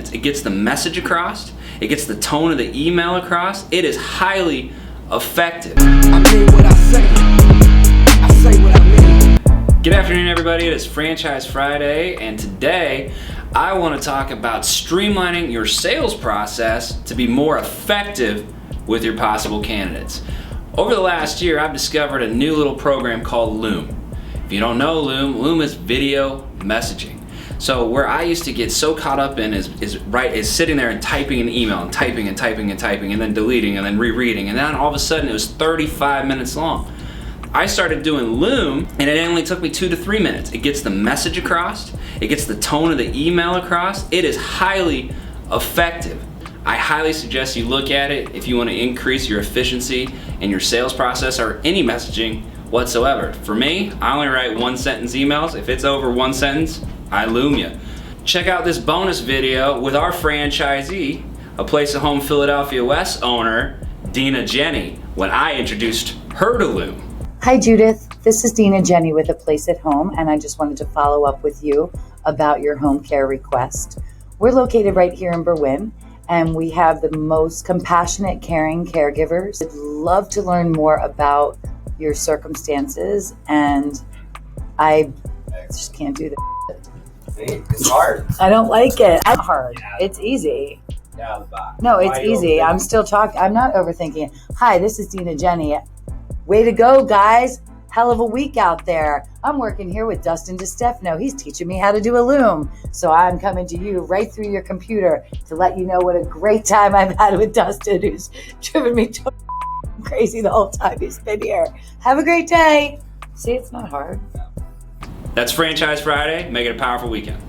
minutes. It gets the message across. It gets the tone of the email across. It is highly effective. I mean what I say what I mean. Good afternoon, everybody. It is Franchise Friday, and today I want to talk about streamlining your sales process to be more effective with your possible candidates. Over the last year, I've discovered a new little program called Loom. If you don't know Loom is video messaging. So where I used to get so caught up in is sitting there and typing an email and typing and then deleting and then rereading, and then all of a sudden it was 35 minutes long. I started doing Loom, and it only took me 2 to 3 minutes. It gets the message across, it gets the tone of the email across. It is highly effective. I highly suggest you look at it if you want to increase your efficiency in your sales process or any messaging whatsoever. For me, I only write 1-sentence emails. If it's over 1 sentence, I Loom you. Check out this bonus video with our franchisee, a Place at Home Philadelphia West owner, Dina Jenney, when I introduced her to Loom. Hi Judith, this is Dina Jenney with A Place at Home, and I just wanted to follow up with you about your home care request. We're located right here in Berwyn, and we have the most compassionate, caring caregivers. I'd love to learn more about your circumstances, and I just can't do that. It's hard. I don't like it. It's hard. It's easy. Yeah, No, it's easy. I'm still talking. I'm not overthinking it. Hi, this is Dina Jenney. Way to go, guys. Hell of a week out there. I'm working here with Dustin Distefano. He's teaching me how to do a Loom. So I'm coming to you right through your computer to let you know what a great time I've had with Dustin, who's driven me crazy the whole time he's been here. Have a great day. See, it's not hard. That's Franchise Friday. Make it a powerful weekend.